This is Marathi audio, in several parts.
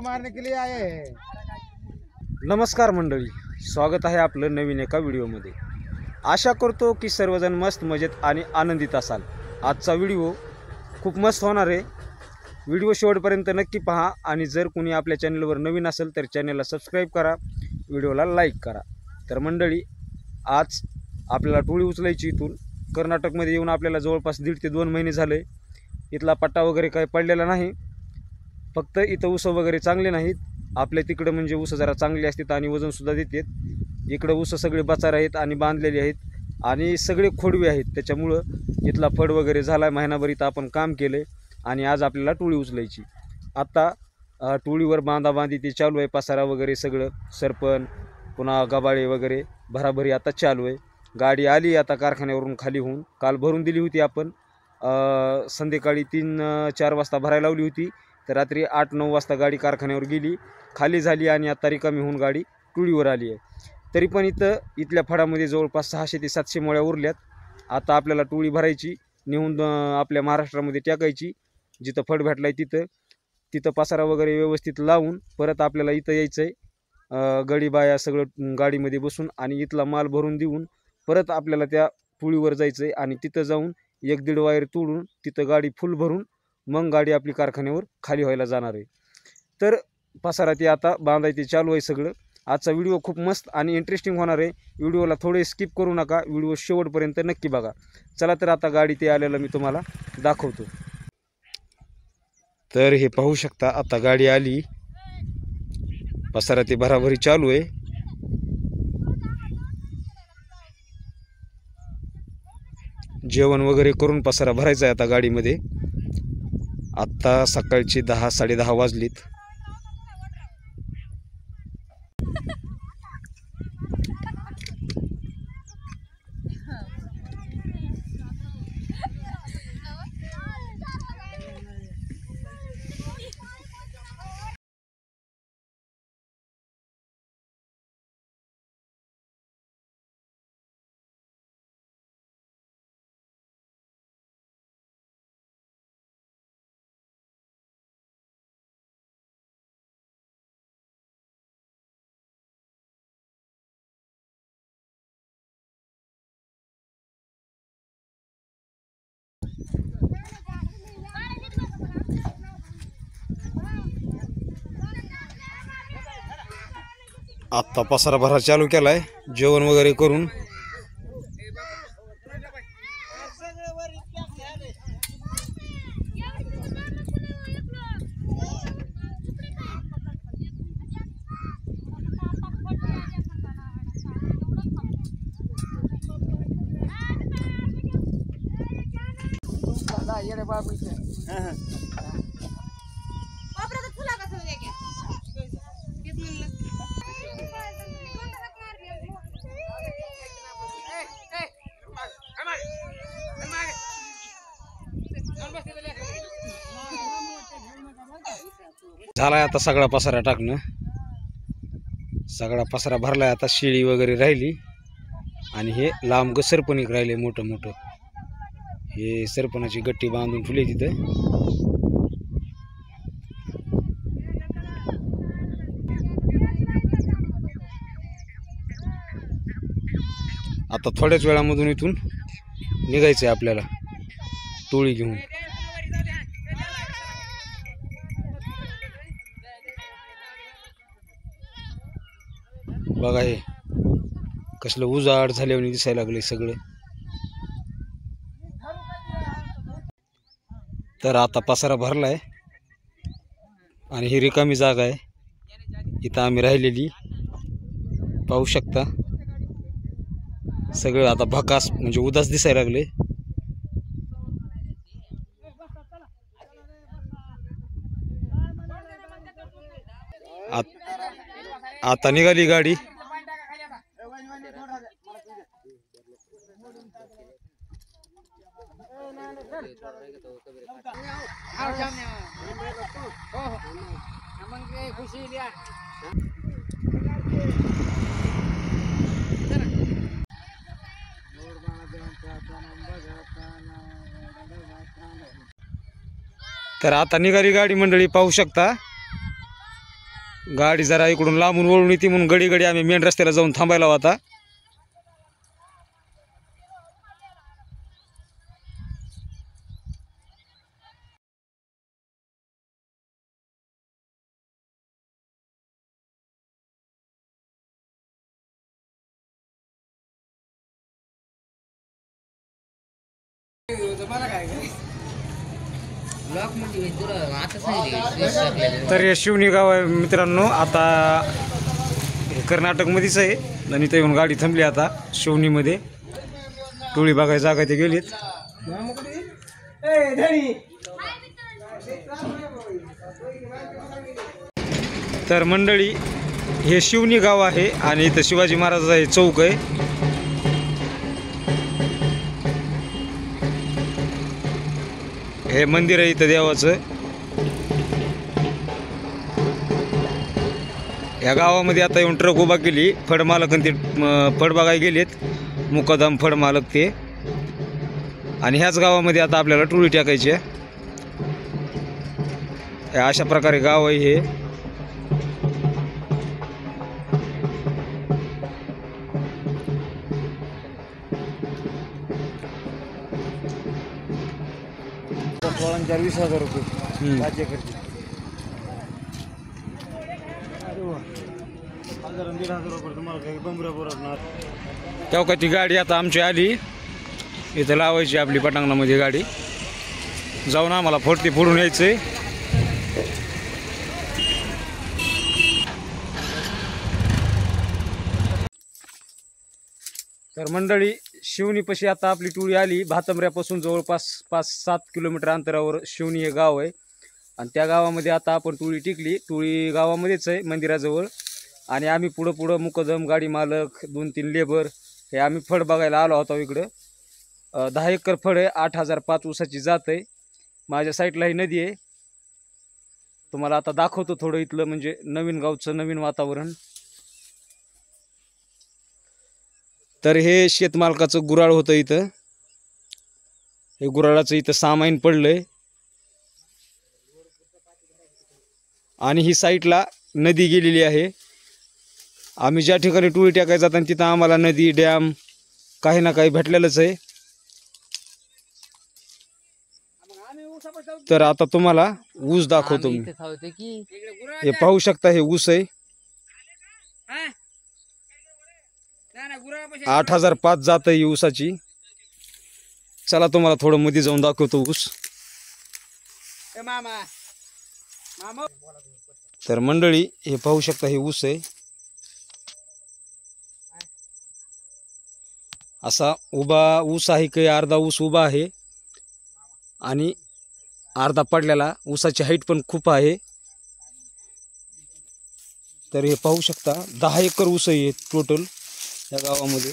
मारने के लिए आए हैं। नमस्कार मंडळी, स्वागत आहे आपलं नवीन एका व्हिडिओमध्ये। आशा करतो की सर्वजण मस्त मजेत आणि आनंदित असाल। आजचा व्हिडिओ खूप मस्त होणार आहे। व्हिडिओ शेवटपर्यंत नक्की पहा आणि जर कोणी आपल्या चॅनलवर नवीन असेल तर चॅनलला सबस्क्राईब करा, व्हिडिओला लाईक करा। तर मंडळी, आज आपल्याला टोळी उचलायची इथून कर्नाटकमध्ये येऊन आपल्याला जवळपास 1.5 ते 2 महिने झाले। इथला पट्टा वगैरे काही पडलेला नाही, फक्त इथं ऊस वगैरे चांगले नाहीत। आपल्या तिकडे म्हणजे ऊस जरा चांगले असतात आणि वजन सुद्धा देतात। इकडे ऊस सगळे बचार आहेत आणि बांधलेले आहेत आणि सगळे खोडवे आहेत, त्याच्यामुळं इथला फड वगैरे झाला। महिनाभर इथं आपण काम केले आणि आज आपल्याला टोळी उचलायची। आता टोळीवर बांधाबांधी ते चालू आहे, पसारा वगैरे सगळं सरपण पुन्हा गबाळे वगैरे भराभरी आता चालू आहे। गाडी आली आता कारखान्यावरून खाली होऊन, काल भरून दिली होती आपण। संध्याकाळी 3-4 वाजता भरायला लावली होती, तर रात्री 8-9 वाजता गाडी कारखान्यावर गेली, खाली झाली आणि आता रिकामी होऊन गाडी टोळीवर आली आहे। तरी पण इथल्या फडामध्ये जवळपास 600 ते 700 मोळ्या उरल्यात। आता आपल्याला टोळी भरायची, नेऊन आपल्या महाराष्ट्रामध्ये टाकायची। जिथं फड भेटलाय तिथं पसारा वगैरे व्यवस्थित लावून परत आपल्याला इथं यायचं आहे। गडी बाया सगळं गाडीमध्ये बसून आणि इथला माल भरून देऊन परत आपल्याला त्या टोळीवर जायचं आहे आणि तिथं जाऊन 1-1.5 वायर तोडून तिथं गाडी फुल भरून मग गाडी आपली कारखान्यावर खाली व्हायला जाणार आहे। तर पसारा ते आता बांधायचे चालू आहे सगळं। आजचा व्हिडिओ खूप मस्त आणि इंटरेस्टिंग होणार आहे। व्हिडिओला थोडे स्किप करू नका, व्हिडिओ शेवटपर्यंत नक्की बघा। चला तर आता गाडी ते आलेलं मी तुम्हाला दाखवतो। तर हे पाहू शकता, आता गाडी आली, पसारा ते भराभरी चालू आहे। जेवण वगैरे करून पसारा भरायचा आहे आता गाडीमध्ये। आता सकाळची 10-10:30 वाजलीत। आता पसारा भरा चालू केलाय, जेवण वगैरे करून। झालाय आता सगळा पसारा टाकणं, सगळा पसारा भरलाय। आता शेळी वगैरे राहिली आणि हे लांब सरपण एक राहिले मोठं मोठं, हे सरपणाची गट्टी बांधून ठेवली तिथं। आता थोड्याच वेळामधून इथून निघायचंय आपल्याला टोळी घेऊन। बघा हे कसलं उजाड झाल्यावर दिसायला लागले सगळं। तर आता पसारा भरलाय आणि ही रिकामी जागा आहे, इथं आम्ही राहिलेली पाहू शकता। सगळं आता भकास म्हणजे उदास दिसायला लागले। आता निघाली गाडी। तर आता निघाली गाडी मंडळी, पाहू शकता. गाडी जरा इकडून लांबून वळून येते म्हणून गडी गडी आम्ही मेन रस्त्याला जाऊन थांबायला होता. तर हे शिवणी गाव आहे मित्रांनो. आता हे कर्नाटकमध्येच आहे आणि इथे येऊन गाडी थांबली आता शिवणीमध्ये. टोळी बघायला जागा ते गेलीत. तर मंडळी हे शिवणी गाव आहे आणि इथं शिवाजी महाराजाचा हे चौक आहे. हे मंदिर आहे इथं देवाचं. या गावामध्ये आता येऊन ट्रक उभा केली. फड मालक ते फड बघायला गेलेत, मुकादम फड मालक ते. आणि ह्याच गावामध्ये आता आपल्याला टोळी टाकायची आहे. अशा प्रकारे गाव आहे हे. पोळांच्या 20,000 रुपये राज्याकरती. हजार 1,500 रुपये तुम्हाला काही बंबऱ्या पुरवणार. तेव्हा का ती गाडी आता आमची आली इथं लावायची आपली पटांगणामध्ये गाडी. जाऊन आम्हाला फोडती फोडून यायचंय. तर मंडळी शिवणीपाशी आता आपली टोळी आली. भातंबऱ्यापासून जवळपास 5-7 किलोमीटर अंतरावर शिवणी हे गाव आहे. आणि त्या गावामध्ये आता आपण टोळी टिकली. टोळी गावामध्येच आहे मंदिराजवळ. आणि आम्ही पुढं मुकदम, गाडी मालक, 2-3 लेबर हे आम्ही फड बघायला आलो होतो इकडं. 10 एकर फड आहे. 8,005 ऊसाची जात आहे. माझ्या साईडला ही नदी आहे. तुम्हाला आता दाखवतो थोडं इथलं, म्हणजे नवीन गावचं नवीन वातावरण. तर हे शेतमालकाचं गुराळ होतं इथं. हे गुराळाचं इथं सामाईन पडलंय. आणि ही साईडला नदी गेलेली आहे. आम्ही ज्या ठिकाणी टोळी टाकायला जाताना तिथं आम्हाला नदी, डॅम काही ना काही भेटलेलंच आहे. तर आता तुम्हाला ऊस दाखवतो मी. हे पाहू शकता, हे ऊस आहे. 8,005 जात आहे ऊसाची. चला तुम्हाला थोडं मध्ये जाऊन दाखवतो ऊस. तर मंडळी हे पाहू शकता, हे ऊस आहे. असा उभा ऊस आहे, काही अर्धा ऊस उभा आहे आणि अर्धा पडलेला. ऊसाची हाईट पण खूप आहे. तर हे पाहू शकता 10 एकर ऊस आहे टोटल या गावामध्ये.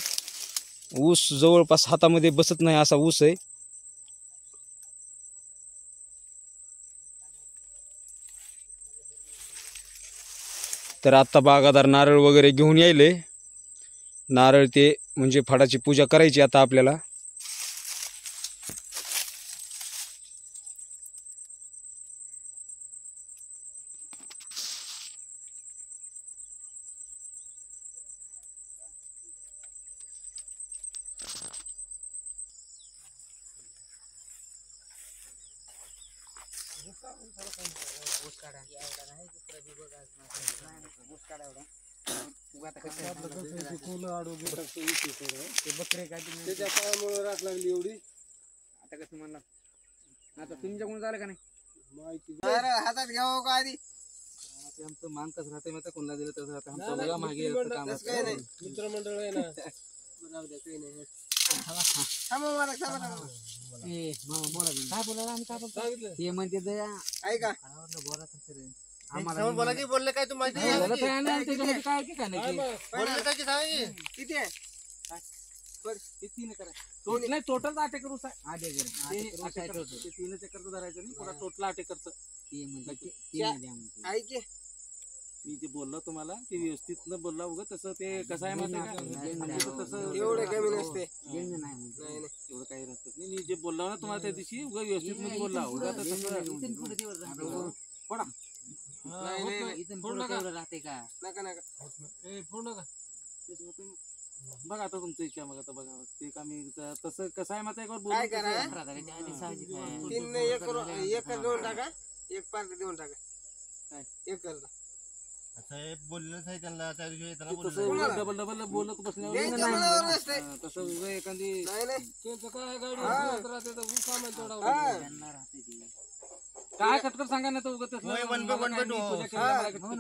ऊस जवळपास हातामध्ये बसत नाही असा ऊस आहे. तर आता बागादार नारळ वगैरे घेऊन यायले. नारळ ते म्हणजे फडाची पूजा करायची आता आपल्याला. आता तुमच्याकडून झालं का नाही हातात घ्यावं का आधी? आमचं मान कसं राहते माहिती, कोणाला दिलं तसं राहतं. आमचं बघा मागे मित्रमंडळ आहे ना. ते म्हणते ऐका बोलले काय तू माहिती किती आहे? नाही टोटल 8 एकर ऊस आहे. 8 एकर 3 एकरचं धरायचं नाही, पुढे टोटल 8 एकरचं. ऐके मी जे बोललो तुम्हाला ते व्यवस्थित न बोलला उगा तसं. ते कसं आहे माहिती का, तसं एवढं कमी नसते. एवढं काही नसतं. मी जे बोलला ना तुम्हाला त्या दिवशी उगा व्यवस्थित मध्ये बोलला उगा तर तसं पडा राहते का नका नका बघा आता तुमची इच्छा मग आता बघा ते आम्ही तसं कसं आहे माहिती आहे काय करा साहजिक आहे. 3 एकर देऊन टाका, एक पार्ट देऊन टाका. काय? एकरला. साहेब बोललेच आहे त्यांना त्या दिवशी येताना तसं कोणाला? डबल डबल बोलत बसल्यावर द्यायचं नाही. मनावर नसतंय. तसं उगा एखादी नाही नाही त्यांना राहते ती. काय खटखट सांगा ना तर उगा तसलं होय, one by one by two.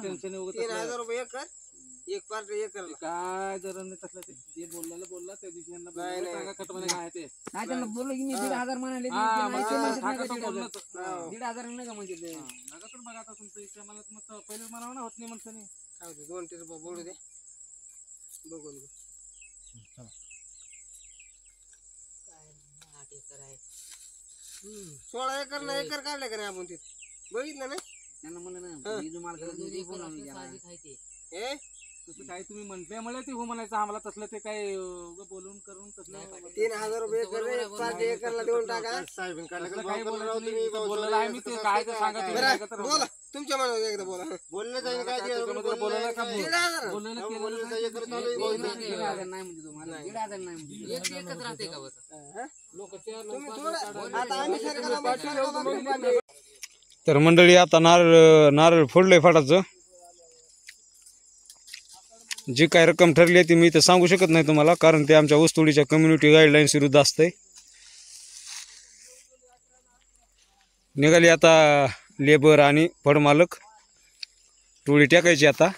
Tension 3,000 रुपये एकर, एक पार्ट एकरला. काय जरा नाही तसलं ते जे बोलला त्या दिवशी यांना नाही, बोलला, नाही. सांगा खटपणे काय आहे ते नाही त्यांना बोललो की मी 1,500 म्हणाले हा, ते नाही, ते बघा, म्हणतात हा, नाही का कसं 1,500. बोललं तर. हो. 1,500 नाही का म्हणजे ते. नका तर बघा आता तुमचं इच्छा मला मग पहिलेच म्हणावं ना होत नाही म्हणतानी काय होतं, 2 टिरपा बोलू दे. बघून घे. 16 एकर ना एकर काढले का नाही आपण तिथे बघितलं ना. त्यांना म्हणलं ना ही जो मालक आहे, ते बोलावलं जरा. हे तसं काय तुम्ही म्हटल्यामुळे ते हो म्हणायचं आम्हाला तसलं ते काय उगा बोलून करून तसलं 3,000 रुपये एकर, एक पार्ट एकरला देऊन टाका. साहेबांनी काढलं तसलं का काही भाव बोलायचं करून नाही. राहू इथं तुम्ही, बोललेलं आहे मी ते काय ते सांगा तुम्ही नाही का तर बोला तुमच्या मनावर एकदा बोला. बोलले जाईल काय ते त्याच्यामध्ये बोलायला का 3,000 बोललेलं केलेलं बोलले नाही. जाईल चालू आहे, बोलले जाईल. 1,500 नाही म्हणजे तुम्हाला 1,500 नाही म्हणजे एकच राहते का बरं तुम्ही थोडं आता आम्ही सरकारला मागच्या तर मंडळी आता नारळ फोडलंय फाटाचं. जी काय रक्कम ठरली आहे ती मी तर सांगू शकत नाही तुम्हाला, कारण ते आमच्या ऊसतोडीच्या कम्युनिटी गाईडलाईन्स विरुद्ध असते. निघाली आता लेबर आणि फळमालक टोळी टाकायची आता.